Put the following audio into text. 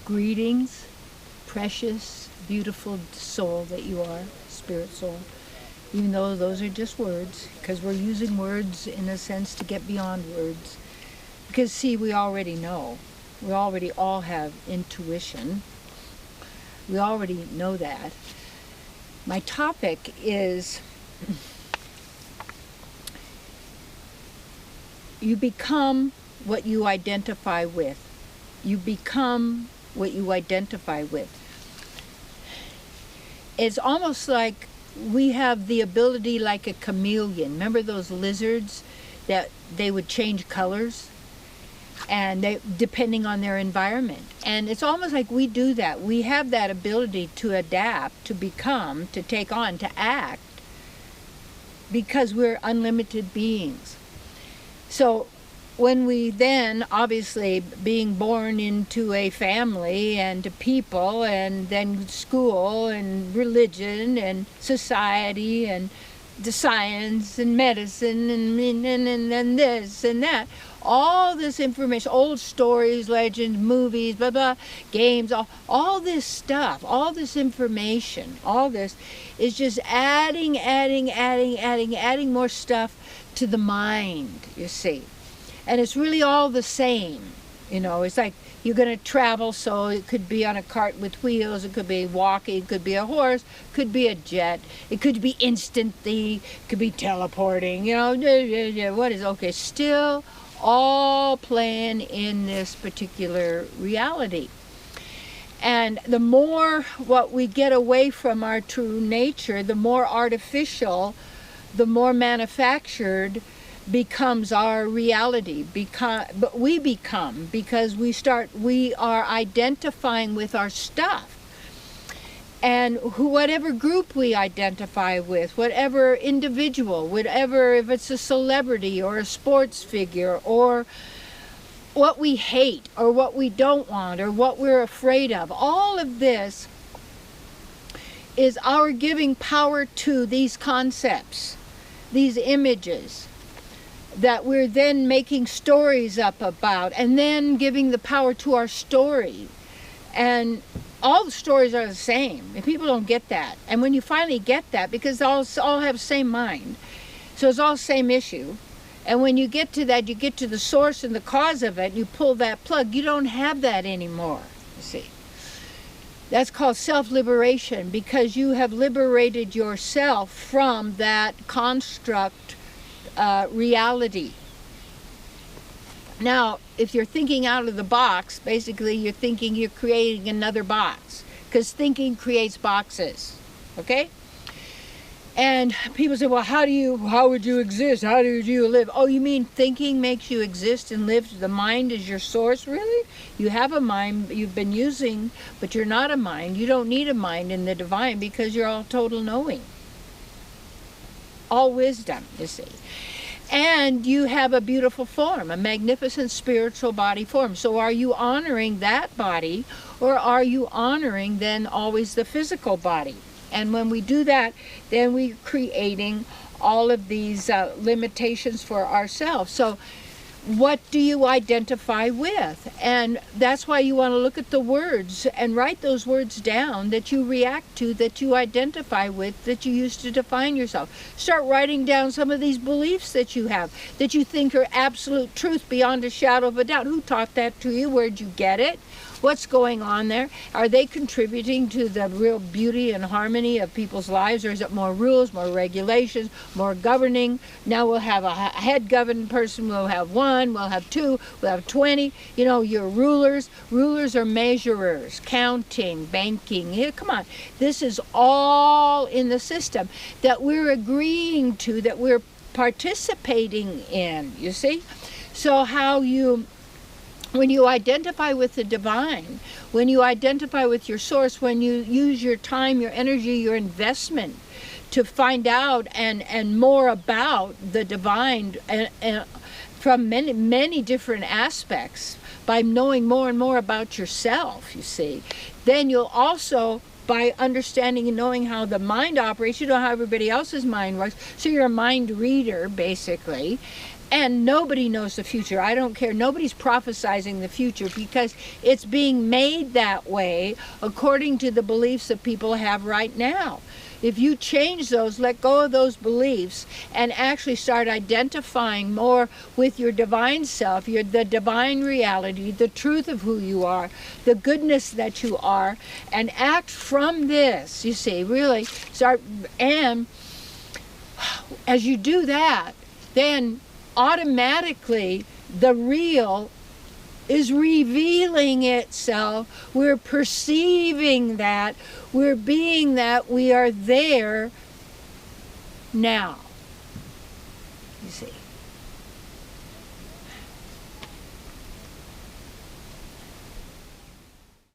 Greetings, precious, beautiful soul that you are, spirit soul. Even though those are just words, because we're using words in a sense to get beyond words. Because see, we already know. We already all have intuition. We already know that. My topic is you become what you identify with. You become what you identify with. It's almost like we have the ability like a chameleon. Remember those lizards that they would change colors? And they, depending on their environment. And it's almost like we do that. We have that ability to adapt, to become, to take on, to act, because we're unlimited beings. So when we then, obviously, being born into a family and to people, and then school and religion and society and the science and medicine and this and that, all this information, old stories, legends, movies, blah, blah, games, all this stuff, all this information, all this is just adding more stuff to the mind, you see. And it's really all the same, you know. It's like you're going to travel, so it could be on a cart with wheels, it could be walking, it could be a horse, it could be a jet, it could be instantly, it could be teleporting, you know. What is, okay, still all playing in this particular reality. And the more what we get away from our true nature, the more artificial, the more manufactured becomes our reality. But we become, because we are identifying with our stuff. And whatever group we identify with, whatever individual, whatever, if it's a celebrity or a sports figure, or what we hate or what we don't want or what we're afraid of, all of this is our giving power to these concepts, these images, that we're then making stories up about, and then giving the power to our story. And all the stories are the same, and people don't get that. And when you finally get that, because they all have the same mind, so it's all the same issue. And when you get to that, you get to the source and the cause of it, and you pull that plug, you don't have that anymore, you see. That's called self-liberation, because you have liberated yourself from that construct reality. Now, if you're thinking out of the box, basically you're thinking you're creating another box, because thinking creates boxes, okay? And people say, well, how would you exist? How do you live? Oh, you mean thinking makes you exist and live? The mind is your source? Really? You have a mind you've been using, but you're not a mind. You don't need a mind in the divine, because you're all total knowing. All wisdom, you see. And you have a beautiful form, a magnificent spiritual body form. So are you honoring that body, or are you honoring then always the physical body? And when we do that, then we're creating all of these limitations for ourselves. So what do you identify with? And that's why you want to look at the words and write those words down that you react to, that you identify with, that you use to define yourself. Start writing down some of these beliefs that you have, that you think are absolute truth beyond a shadow of a doubt. Who taught that to you? Where'd you get it? What's going on there? Are they contributing to the real beauty and harmony of people's lives, or is it more rules, more regulations, more governing? Now we'll have a head governed person, we'll have one, we'll have two, we'll have 20. You know, your rulers. Rulers are measurers, counting, banking. Yeah, come on. This is all in the system that we're agreeing to, that we're participating in, you see? So when you identify with the divine, when you identify with your source, when you use your time, your energy, your investment to find out and more about the divine and from many different aspects, by knowing more and more about yourself, you see, then you'll also, by understanding and knowing how the mind operates, you know how everybody else's mind works, so you're a mind reader, basically. And nobody knows the future. I don't care. Nobody's prophesizing the future because it's being made that way according to the beliefs that people have right now. If you change those, let go of those beliefs, and actually start identifying more with your divine self, the divine reality, the truth of who you are, the goodness that you are, and act from this, you see, really start. And as you do that, then automatically the real is revealing itself. We're perceiving that, we're being that, we are there now, you see.